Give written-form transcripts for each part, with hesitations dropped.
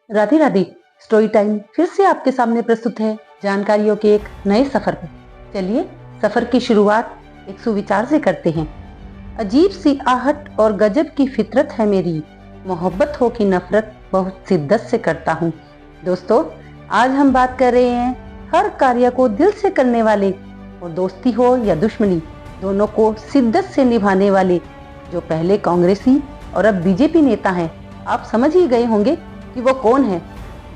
Radhe Radhe. Story time फिर से आपके सामने प्रस्तुत है जानकारियों के एक नए सफर पर। चलिए सफर की शुरुआत एक सुविचार से करते हैं। अजीब सी आहट और गजब की फितरत है मेरी, मोहब्बत हो कि नफरत बहुत शिद्दत से करता हूँ। दोस्तों, आज हम बात कर रहे हैं हर कार्य को दिल से करने वाले और दोस्ती हो या दुश्मनी दोनों को शिद्दत से निभाने वाले जो पहले कांग्रेसी और अब बीजेपी नेता हैं। आप समझ ही गए होंगे कि वो कौन है।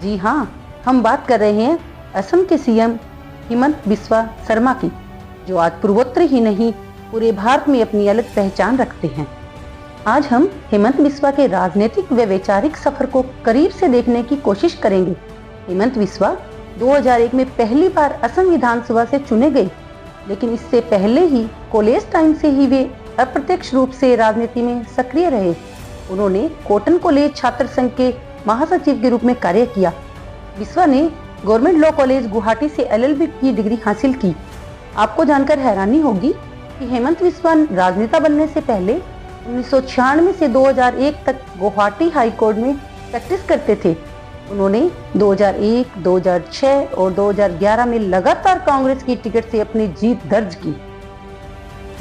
जी हाँ, हम बात कर रहे हैं असम के सीएम हिमंत बिस्वा शर्मा की, जो आज पूर्वोत्तर ही नहीं पूरे भारत में अपनी अलग पहचान रखते हैं। आज हम हिमंत बिस्वा के राजनीतिक व वैचारिक सफर को करीब से देखने की कोशिश करेंगे। हिमंत बिस्वा 2001 में पहली बार असम विधानसभा से चुने गए, लेकिन इससे पहले ही कॉलेज टाइम से ही वे अप्रत्यक्ष रूप से राजनीति में सक्रिय रहे। उन्होंने कॉटन कॉलेज छात्र संघ के महासचिव के रूप में कार्य किया। बिस्वा ने गवर्नमेंट लॉ कॉलेज गुवाहाटी से LLB की डिग्री हासिल की। आपको जानकर हैरानी होगी कि हेमंत बिस्वा राजनेता बनने से पहले 1996 से 2001 तक गुवाहाटी हाई कोर्ट में प्रैक्टिस करते थे। उन्होंने 2001, 2006 और 2011 में लगातार कांग्रेस की टिकट से अपनी जीत दर्ज की।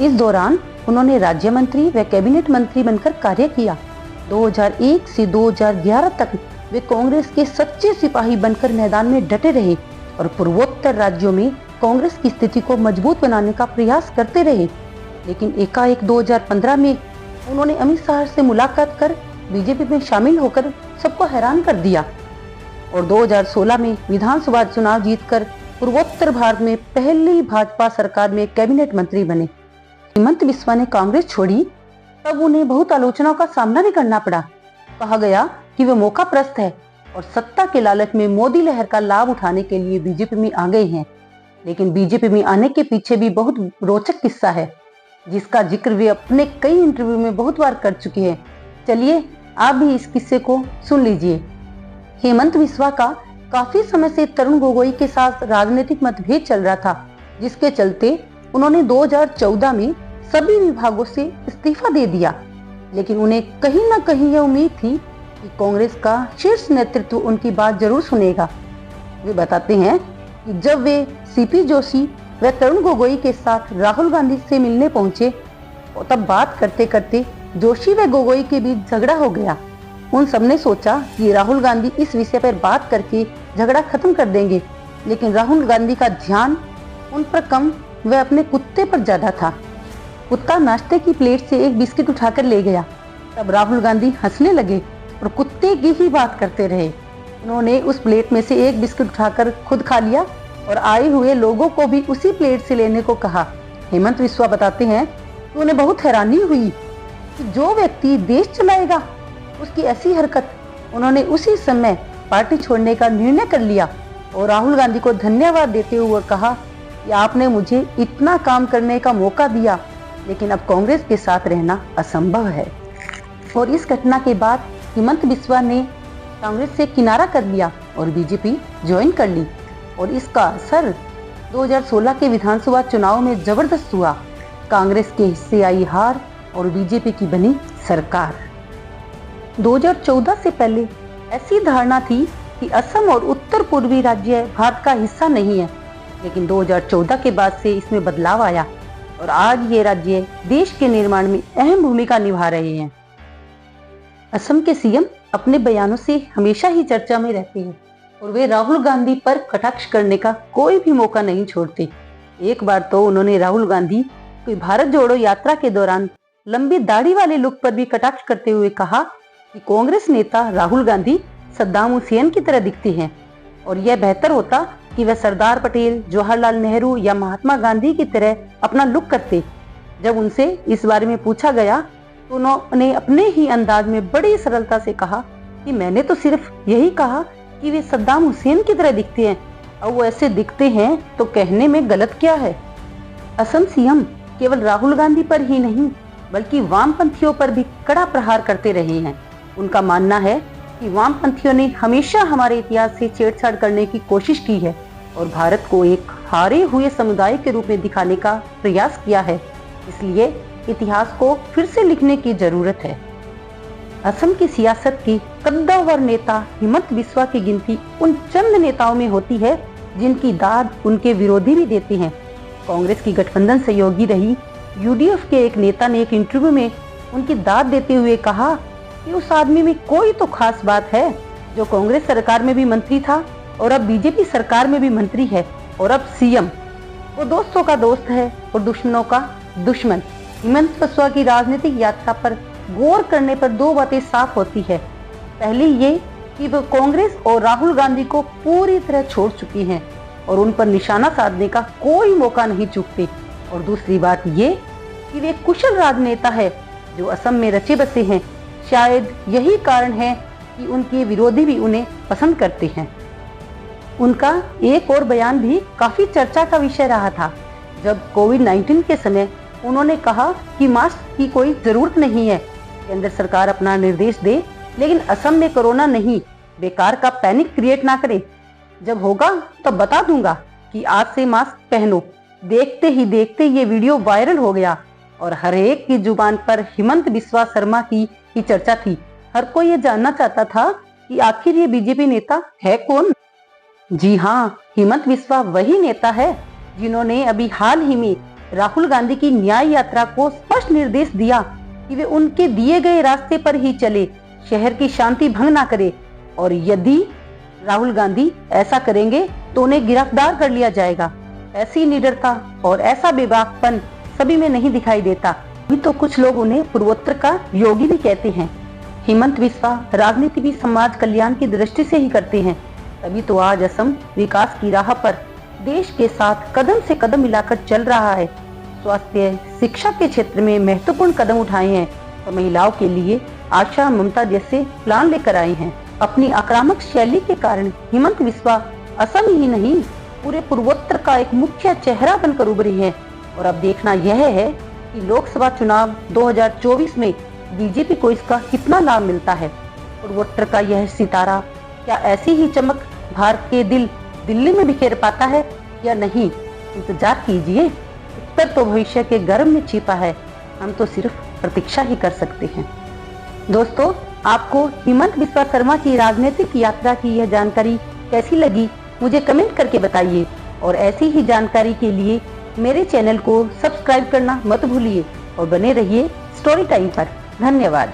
इस दौरान उन्होंने राज्य मंत्री व कैबिनेट मंत्री बनकर कार्य किया। 2001 से 2011 तक वे कांग्रेस के सच्चे सिपाही बनकर मैदान में डटे रहे और पूर्वोत्तर राज्यों में कांग्रेस की स्थिति को मजबूत बनाने का प्रयास करते रहे। लेकिन एकाएक 2015 में उन्होंने अमित शाह से मुलाकात कर बीजेपी में शामिल होकर सबको हैरान कर दिया और 2016 में विधानसभा चुनाव जीतकर पूर्वोत्तर भारत में पहली भाजपा सरकार में कैबिनेट मंत्री बने। हिमंत बिस्वा ने कांग्रेस छोड़ी तब उन्हें बहुत आलोचनाओं का सामना भी करना पड़ा। कहा गया कि वे मौकाप्रस्त है और सत्ता के लालच में मोदी लहर का लाभ उठाने के लिए बीजेपी में आ गए हैं। लेकिन बीजेपी में आने के पीछे भी बहुत रोचक किस्सा है, जिसका जिक्र वे अपने कई इंटरव्यू में बहुत बार कर चुके हैं। चलिए आप भी इस किस्से को सुन लीजिए। हेमंत बिस्वा का काफी समय से तरुण गोगोई के साथ राजनीतिक मतभेद चल रहा था, जिसके चलते उन्होंने 2014 में सभी विभागों से इस्तीफा दे दिया। लेकिन उन्हें कहीं न कहीं यह उम्मीद थी कि कांग्रेस का शीर्ष नेतृत्व उनकी बात जरूर सुनेगा। वे बताते हैं कि जब वे CP जोशी व तरुण गोगोई के साथ राहुल गांधी से मिलने पहुंचे, तब बात करते करते जोशी व गोगोई के बीच झगड़ा हो गया। उन सबने सोचा कि राहुल गांधी इस विषय पर बात करके झगड़ा खत्म कर देंगे, लेकिन राहुल गांधी का ध्यान उन पर कम व अपने कुत्ते पर ज्यादा था। कुत्ता नाश्ते की प्लेट से एक बिस्किट उठाकर ले गया। तब राहुल गांधी हंसने लगे और कुत्ते की ही बात करते रहे। उन्होंने उस प्लेट में से एक बिस्किट उठाकर खुद खा लिया और आए हुए लोगों को भी उसी प्लेट से लेने को कहा। हेमंत बिस्वा बताते हैं कि उन्हें बहुत हैरानी हुई कि जो व्यक्ति देश चलाएगा उसकी ऐसी हरकत। उन्होंने उसी समय पार्टी छोड़ने का निर्णय कर लिया और राहुल गांधी को धन्यवाद देते हुए कहा कि आपने मुझे इतना काम करने का मौका दिया, लेकिन अब कांग्रेस के साथ रहना असंभव है। और इस घटना के बाद हिमंत बिस्वा ने कांग्रेस से किनारा कर लिया और बीजेपी ज्वाइन कर ली और इसका असर 2016 के विधानसभा चुनाव में जबरदस्त हुआ। कांग्रेस के हिस्से आई हार और बीजेपी की बनी सरकार। 2014 से पहले ऐसी धारणा थी कि असम और उत्तर पूर्वी राज्य भारत का हिस्सा नहीं है, लेकिन 2014 के बाद से इसमें बदलाव आया और आज ये राज्य देश के निर्माण में अहम भूमिका निभा रहे हैं। असम के सीएम अपने बयानों से हमेशा ही चर्चा में रहते हैं और वे राहुल गांधी पर कटाक्ष करने का कोई भी मौका नहीं छोड़ते। एक बार तो उन्होंने राहुल गांधी की भारत जोड़ो यात्रा के दौरान लंबी दाढ़ी वाले लुक पर भी कटाक्ष करते हुए कहा कि कांग्रेस नेता राहुल गांधी सद्दाम हुसैन की तरह दिखते हैं और यह बेहतर होता कि वह सरदार पटेल, जवाहरलाल नेहरू या महात्मा गांधी की तरह अपना लुक करते। जब उनसे इस बारे में पूछा गया तो उन्होंने अपने ही अंदाज में बड़ी सरलता से कहा कि मैंने तो सिर्फ यही कहा कि वे सद्दाम हुसैन की तरह दिखते हैं और वो ऐसे दिखते हैं तो कहने में गलत क्या है। असम सीएम केवल राहुल गांधी पर ही नहीं बल्कि वामपंथियों पर भी कड़ा प्रहार करते रहे हैं। उनका मानना है कि वामपंथियों ने हमेशा हमारे इतिहास से छेड़छाड़ करने की कोशिश की है और भारत को एक हारे हुए समुदाय के रूप में दिखाने का प्रयास किया है। इसलिए इतिहास को फिर से लिखने की जरूरत है। असम की सियासत के कद्दावर नेता हिमंत बिस्वा की गिनती उन चंद नेताओं में होती है जिनकी दाद उनके विरोधी भी देते हैं। कांग्रेस की गठबंधन सहयोगी रही यूडीएफ के एक नेता ने एक इंटरव्यू में उनकी दाद देते हुए कहा कि उस आदमी में कोई तो खास बात है जो कांग्रेस सरकार में भी मंत्री था और अब बीजेपी सरकार में भी मंत्री है और अब सीएम। वो दोस्तों का दोस्त है और दुश्मनों का दुश्मन। हिमंत बिस्वा की राजनीतिक यात्रा पर गौर करने पर दो बातें साफ होती है। पहली ये कि वो कांग्रेस और राहुल गांधी को पूरी तरह छोड़ चुकी हैं और उन पर निशाना साधने का कोई मौका नहीं चूकते। और दूसरी बात ये कि वे कुशल राजनेता है जो असम में रचे बसे हैं। शायद यही कारण है कि उनके विरोधी भी उन्हें पसंद करते हैं। उनका एक और बयान भी काफी चर्चा का विषय रहा था। जब कोविड-19 के समय उन्होंने कहा कि मास्क की कोई जरूरत नहीं है, केंद्र सरकार अपना निर्देश दे, लेकिन असम में कोरोना नहीं, बेकार का पैनिक क्रिएट ना करे। जब होगा तो बता दूंगा कि आज से मास्क पहनो। देखते ही देखते ये वीडियो वायरल हो गया और हर एक की जुबान पर हिमंत बिस्वा शर्मा की ही चर्चा थी। हर कोई ये जानना चाहता था कि आखिर ये बीजेपी नेता है कौन। जी हाँ, हिमंत बिस्वा वही नेता है जिन्होंने अभी हाल ही में राहुल गांधी की न्याय यात्रा को स्पष्ट निर्देश दिया कि वे उनके दिए गए रास्ते पर ही चले, शहर की शांति भंग ना करे, और यदि राहुल गांधी ऐसा करेंगे तो उन्हें गिरफ्तार कर लिया जाएगा। ऐसी निडरता और ऐसा बेबाकपन सभी में नहीं दिखाई देता। अभी तो कुछ लोग उन्हें पूर्वोत्तर का योगी भी कहते हैं। हिमंत बिस्वा राजनीति भी समाज कल्याण की दृष्टि से ही करते हैं, तभी तो आज असम विकास की राह पर देश के साथ कदम से कदम मिलाकर चल रहा है। स्वास्थ्य शिक्षा के क्षेत्र में महत्वपूर्ण कदम उठाए हैं और महिलाओं के लिए आशा ममता जैसे प्लान लेकर आए हैं। अपनी आक्रामक शैली के कारण हिमंत बिस्वा असम ही नहीं पूरे पूर्वोत्तर का एक मुख्य चेहरा बनकर उभरी है। और अब देखना यह है कि लोकसभा चुनाव 2024 में बीजेपी को इसका कितना लाभ मिलता है। पूर्वोत्तर का यह सितारा क्या ऐसी ही चमक भारत के दिल्ली में बिखेर पाता है या नहीं, इंतजार कीजिए। उत्तर तो भविष्य के गर्भ में छिपा है, हम तो सिर्फ प्रतीक्षा ही कर सकते हैं। दोस्तों, आपको हिमंत बिस्वा शर्मा की राजनीतिक यात्रा की यह जानकारी कैसी लगी, मुझे कमेंट करके बताइए। और ऐसी ही जानकारी के लिए मेरे चैनल को सब्सक्राइब करना मत भूलिए और बने रहिए स्टोरी टाइम पर। धन्यवाद।